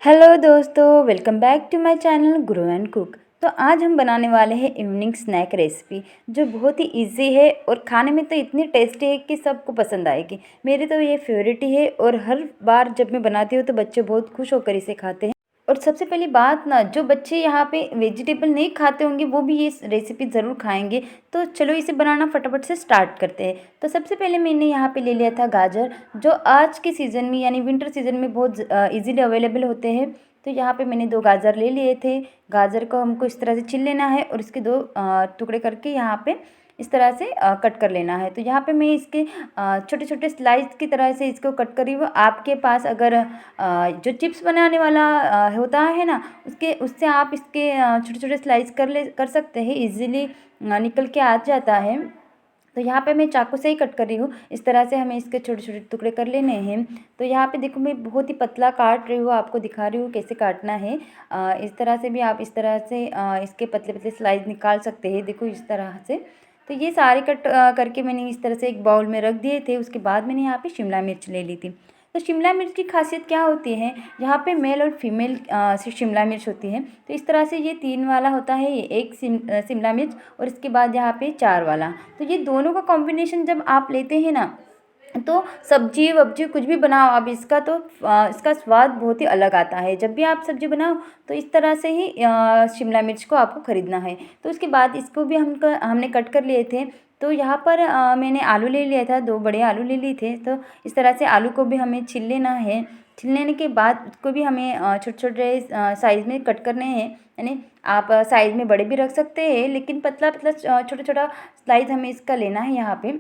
Hello दोस्तों, welcome back to my channel grow and cook. तो आज हम बनाने वाले हैं इवनिंग स्नैक रेसिपी जो बहुत ही इजी है और खाने में तो इतनी टेस्टी है कि सबको पसंद आएगी। मेरी तो ये फेवरेट ही है और हर बार जब मैं बनाती हूँ तो बच्चे बहुत खुश होकर इसे खाते हैं। और सबसे पहली बात ना, जो बच्चे यहाँ पे वेजिटेबल नहीं खाते होंगे वो भी ये रेसिपी ज़रूर खाएंगे। तो चलो इसे बनाना फटाफट से स्टार्ट करते हैं। तो सबसे पहले मैंने यहाँ पे ले लिया था गाजर, जो आज के सीज़न में यानी विंटर सीज़न में बहुत इजीली अवेलेबल होते हैं। तो यहाँ पे मैंने 2 गाजर ले लिए थे। गाजर को हमको इस तरह से छील लेना है और इसके 2 टुकड़े करके यहाँ पे इस तरह से कट कर लेना है। तो यहाँ पे मैं इसके छोटे छोटे स्लाइस की तरह से इसको कट करी हूँ। आपके पास अगर जो चिप्स बनाने वाला होता है ना, उससे आप इसके छोटे छोटे स्लाइस कर सकते हैं। इजीली निकल के आ जाता है। तो यहाँ पे मैं चाकू से ही कट कर रही हूँ। इस तरह से हमें इसके छोटे छोटे टुकड़े कर लेने हैं। तो यहाँ पे देखो, मैं बहुत ही पतला काट रही हूँ, आपको दिखा रही हूँ कैसे काटना है। इस तरह से भी आप इस तरह से इसके पतले पतले स्लाइस निकाल सकते हैं। देखो इस तरह से। तो ये सारे कट करके मैंने इस तरह से एक बाउल में रख दिए थे। उसके बाद मैंने यहाँ पे शिमला मिर्च ले ली थी। तो शिमला मिर्च की खासियत क्या होती है, यहाँ पे मेल और फीमेल शिमला मिर्च होती है। तो इस तरह से ये 3 वाला होता है, ये एक शिमला मिर्च और इसके बाद यहाँ पे 4 वाला। तो ये दोनों का कॉम्बिनेशन जब आप लेते हैं ना, तो सब्जी वब्जी कुछ भी बनाओ अब इसका तो इसका स्वाद बहुत ही अलग आता है। जब भी आप सब्जी बनाओ तो इस तरह से ही शिमला मिर्च को आपको ख़रीदना है। तो उसके बाद इसको भी हमने कट कर लिए थे। तो यहाँ पर मैंने आलू ले लिया था, 2 बड़े आलू ले लिए थे। तो इस तरह से आलू को भी हमें छील लेना है। छील लेने के बाद उसको भी हमें छोटे छोटे साइज़ में कट करने हैं। यानी आप साइज़ में बड़े भी रख सकते हैं, लेकिन पतला पतला छोटा छोटा स्लाइस हमें इसका लेना है यहाँ पे।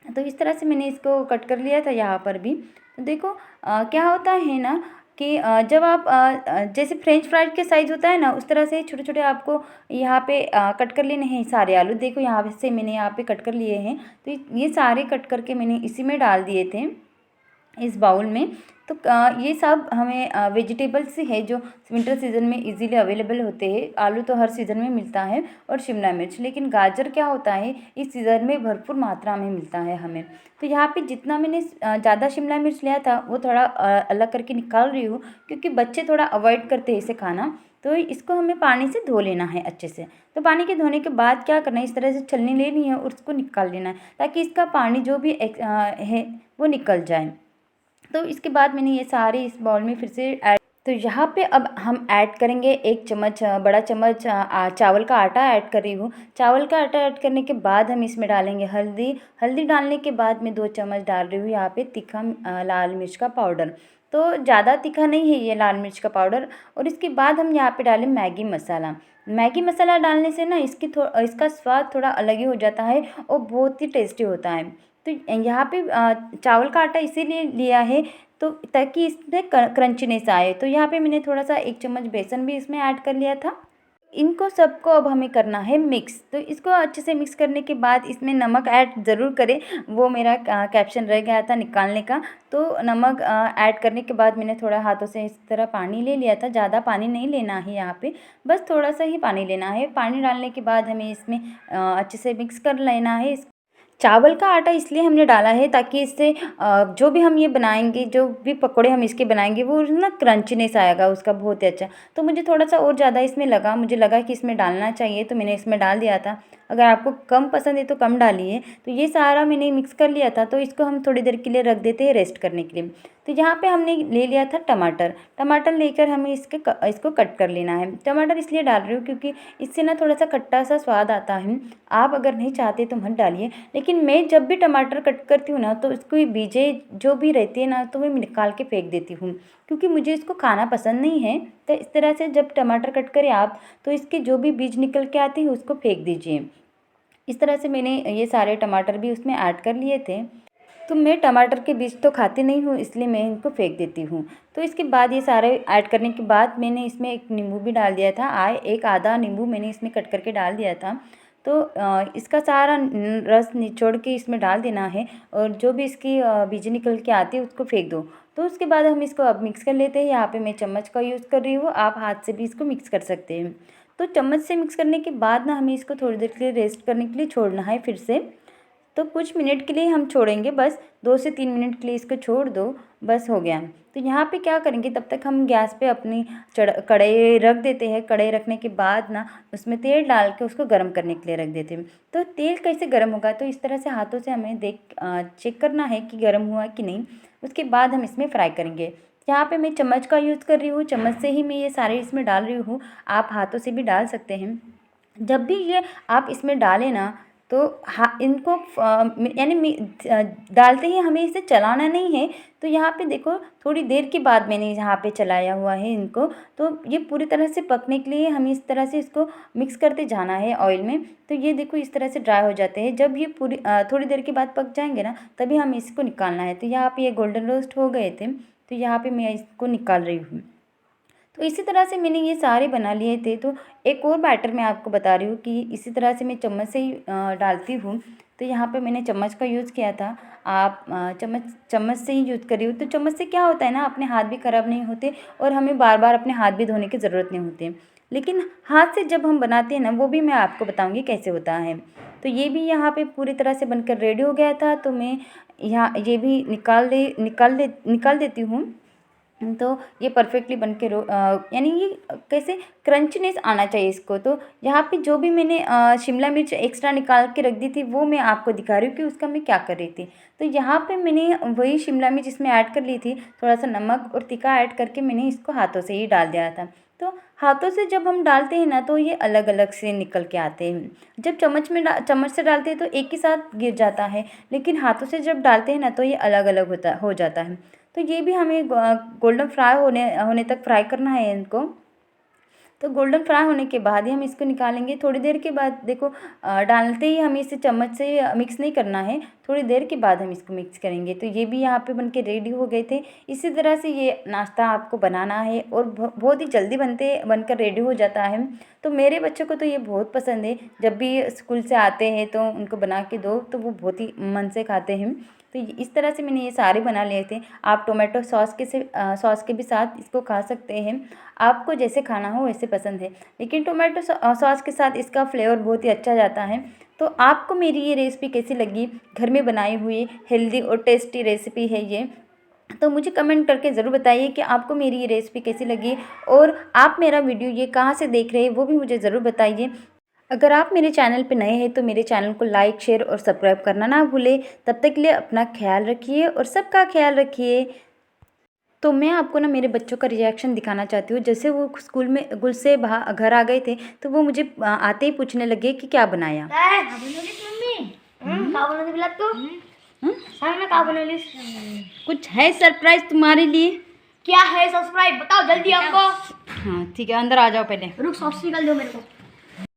तो इस तरह से मैंने इसको कट कर लिया था यहाँ पर भी। तो देखो क्या होता है ना कि जब आप जैसे फ्रेंच फ्राइज के साइज़ होता है ना, उस तरह से छोटे छोटे आपको यहाँ पे कट कर लेने हैं सारे आलू। देखो यहाँ से मैंने यहाँ पे कट कर लिए हैं। तो ये सारे कट करके मैंने इसी में डाल दिए थे, इस बाउल में। तो ये सब हमें वेजिटेबल्स ही है जो विंटर सीज़न में इजीली अवेलेबल होते हैं। आलू तो हर सीज़न में मिलता है और शिमला मिर्च, लेकिन गाजर क्या होता है इस सीज़न में भरपूर मात्रा में मिलता है हमें। तो यहाँ पे जितना मैंने ज़्यादा शिमला मिर्च लिया था वो थोड़ा अलग करके निकाल रही हूँ, क्योंकि बच्चे थोड़ा अवॉइड करते हैं इसे खाना। तो इसको हमें पानी से धो लेना है अच्छे से। तो पानी के धोने के बाद क्या करना है, इस तरह से छलनी लेनी है और उसको निकाल लेना है, ताकि इसका पानी जो भी है वो निकल जाए। तो इसके बाद मैंने ये सारे इस बाउल में फिर से ऐड। तो यहाँ पे अब हम ऐड करेंगे 1 चम्मच बड़ा चम्मच चावल का आटा ऐड कर रही हूँ। चावल का आटा ऐड करने के बाद हम इसमें डालेंगे हल्दी। हल्दी डालने के बाद मैं 2 चम्मच डाल रही हूँ यहाँ पे तीखा लाल मिर्च का पाउडर। तो ज़्यादा तीखा नहीं है ये लाल मिर्च का पाउडर। और इसके बाद हम यहाँ पे डालें मैगी मसाला। मैगी मसाला डालने से ना इसका स्वाद थोड़ा अलग ही हो जाता है और बहुत ही टेस्टी होता है। तो यहाँ पे चावल का आटा इसीलिए लिया है तो ताकि इसमें क्रंचीनेस आए। तो यहाँ पे मैंने थोड़ा सा 1 चम्मच बेसन भी इसमें ऐड कर लिया था। इनको सबको अब हमें करना है मिक्स। तो इसको अच्छे से मिक्स करने के बाद इसमें नमक ऐड ज़रूर करें, वो मेरा कैप्शन रह गया था निकालने का। तो नमक ऐड करने के बाद मैंने थोड़ा हाथों से इस तरह पानी ले लिया था। ज़्यादा पानी नहीं लेना है यहाँ पे, बस थोड़ा सा ही पानी लेना है। पानी डालने के बाद हमें इसमें अच्छे से मिक्स कर लेना है। चावल का आटा इसलिए हमने डाला है ताकि इससे जो भी हम ये बनाएंगे, जो भी पकौड़े हम इसके बनाएंगे, वो ना क्रंचीनेस आएगा उसका बहुत ही अच्छा। तो मुझे थोड़ा सा और ज़्यादा इसमें लगा, मुझे लगा कि इसमें डालना चाहिए, तो मैंने इसमें डाल दिया था। अगर आपको कम पसंद है तो कम डालिए। तो ये सारा मैंने मिक्स कर लिया था। तो इसको हम थोड़ी देर के लिए रख देते हैं रेस्ट करने के लिए। तो यहाँ पे हमने ले लिया था टमाटर। टमाटर लेकर हमें इसको कट कर लेना है। टमाटर इसलिए डाल रही हूँ क्योंकि इससे ना थोड़ा सा खट्टा सा स्वाद आता है। आप अगर नहीं चाहते तो मत डालिए, लेकिन मैं जब भी टमाटर कट करती हूँ ना, तो इसको बीजें जो भी रहती है ना, तो मैं निकाल के फेंक देती हूँ, क्योंकि मुझे इसको खाना पसंद नहीं है। तो इस तरह से जब टमाटर कट करें आप, तो इसके जो भी बीज निकल के आते हैं उसको फेंक दीजिए। इस तरह से मैंने ये सारे टमाटर भी उसमें ऐड कर लिए थे। तो मैं टमाटर के बीज तो खाती नहीं हूँ, इसलिए मैं इनको फेंक देती हूँ। तो इसके बाद ये सारे ऐड करने के बाद मैंने इसमें एक नींबू भी डाल दिया था। एक आधा नींबू मैंने इसमें कट करके डाल दिया था। तो इसका सारा रस निचोड़ के इसमें डाल देना है, और जो भी इसकी बीज निकल के आती है उसको फेंक दो। तो उसके बाद हम इसको अब मिक्स कर लेते हैं। यहाँ पे मैं चम्मच का यूज़ कर रही हूँ, आप हाथ से भी इसको मिक्स कर सकते हैं। तो चम्मच से मिक्स करने के बाद ना हमें इसको थोड़ी देर के लिए रेस्ट करने के लिए छोड़ना है फिर से। तो कुछ मिनट के लिए हम छोड़ेंगे, बस 2 से 3 मिनट के लिए इसको छोड़ दो, बस हो गया। तो यहाँ पे क्या करेंगे, तब तक हम गैस पे अपनी कढ़ाई रख देते हैं। कढ़ाई रखने के बाद ना उसमें तेल डाल के उसको गर्म करने के लिए रख देते हैं। तो तेल कैसे गर्म होगा, तो इस तरह से हाथों से हमें चेक करना है कि गर्म हुआ कि नहीं। उसके बाद हम इसमें फ्राई करेंगे। यहाँ पे मैं चम्मच का यूज़ कर रही हूँ, चम्मच से ही मैं ये सारे इसमें डाल रही हूँ। आप हाथों से भी डाल सकते हैं। जब भी ये आप इसमें डालें ना, तो इनको यानी डालते ही हमें इसे चलाना नहीं है। तो यहाँ पे देखो, थोड़ी देर के बाद मैंने यहाँ पे चलाया हुआ है इनको। तो ये पूरी तरह से पकने के लिए हमें इस तरह से इसको मिक्स करते जाना है ऑयल में। तो ये देखो इस तरह से ड्राई हो जाते हैं। जब ये पूरी थोड़ी देर के बाद पक जाएंगे ना, तभी हमें इसको निकालना है। तो यहाँ पे ये गोल्डन रोस्ट हो गए थे, तो यहाँ पे मैं इसको निकाल रही हूँ। तो इसी तरह से मैंने ये सारे बना लिए थे। तो एक और बैटर मैं आपको बता रही हूँ कि इसी तरह से मैं चम्मच से ही डालती हूँ। तो यहाँ पे मैंने चम्मच का यूज़ किया था, आप चम्मच से ही यूज़ करिए। तो चम्मच से क्या होता है ना, अपने हाथ भी ख़राब नहीं होते और हमें बार बार अपने हाथ भी धोने की ज़रूरत नहीं होती। लेकिन हाथ से जब हम बनाते हैं ना, वो भी मैं आपको बताऊँगी कैसे होता है। तो ये भी यहाँ पे पूरी तरह से बनकर रेडी हो गया था। तो मैं यहाँ ये भी निकाल देती हूँ। तो ये परफेक्टली बन के यानी ये कैसे क्रंचनेस आना चाहिए इसको। तो यहाँ पे जो भी मैंने शिमला मिर्च एक्स्ट्रा निकाल के रख दी थी, वो मैं आपको दिखा रही हूँ कि उसका मैं क्या कर रही थी। तो यहाँ पे मैंने वही शिमला मिर्च इसमें ऐड कर ली थी, थोड़ा सा नमक और तीखा ऐड करके मैंने इसको हाथों से ही डाल दिया था। तो हाथों से जब हम डालते हैं ना, तो ये अलग अलग से निकल के आते हैं। जब चम्मच से डालते हैं तो एक ही साथ गिर जाता है, लेकिन हाथों से जब डालते हैं ना, तो ये अलग अलग हो जाता है। तो ये भी हमें गोल्डन फ्राई होने तक फ्राई करना है इनको। तो गोल्डन फ्राई होने के बाद ही हम इसको निकालेंगे। थोड़ी देर के बाद देखो, डालते ही हमें इसे चम्मच से मिक्स नहीं करना है, थोड़ी देर के बाद हम इसको मिक्स करेंगे। तो ये भी यहाँ पे बनके रेडी हो गए थे। इसी तरह से ये नाश्ता आपको बनाना है और बहुत ही जल्दी बनकर रेडी हो जाता है। तो मेरे बच्चों को तो ये बहुत पसंद है। जब भी स्कूल से आते हैं तो उनको बना के दो, तो वो बहुत ही मन से खाते हैं। तो इस तरह से मैंने ये सारे बना लिए थे। आप टोमेटो सॉस के भी साथ इसको खा सकते हैं, आपको जैसे खाना हो वैसे पसंद है। लेकिन टोमेटो सॉस के साथ इसका फ्लेवर बहुत ही अच्छा जाता है। तो आपको मेरी ये रेसिपी कैसी लगी, घर में बनाई हुई हेल्दी और टेस्टी रेसिपी है ये। तो मुझे कमेंट करके ज़रूर बताइए कि आपको मेरी ये रेसिपी कैसी लगी, और आप मेरा वीडियो ये कहाँ से देख रहे हैं वो भी मुझे ज़रूर बताइए। अगर आप मेरे चैनल पे नए हैं तो मेरे चैनल को लाइक, शेयर और सब्सक्राइब करना ना भूलें। तब तक के लिए अपना ख्याल रखिए और सबका ख्याल रखिए। तो मैं आपको ना मेरे बच्चों का रिएक्शन दिखाना चाहती हूँ। जैसे वो स्कूल से घर आ गए थे, तो वो मुझे आते ही पूछने लगे कि क्या बनाया। कुछ है सरप्राइज तुम्हारे लिए। क्या है सरप्राइज, बताओ जल्दी हमको। हाँ ठीक है, अंदर आ जाओ पहले। रुक, सॉस निकाल दो मेरे को।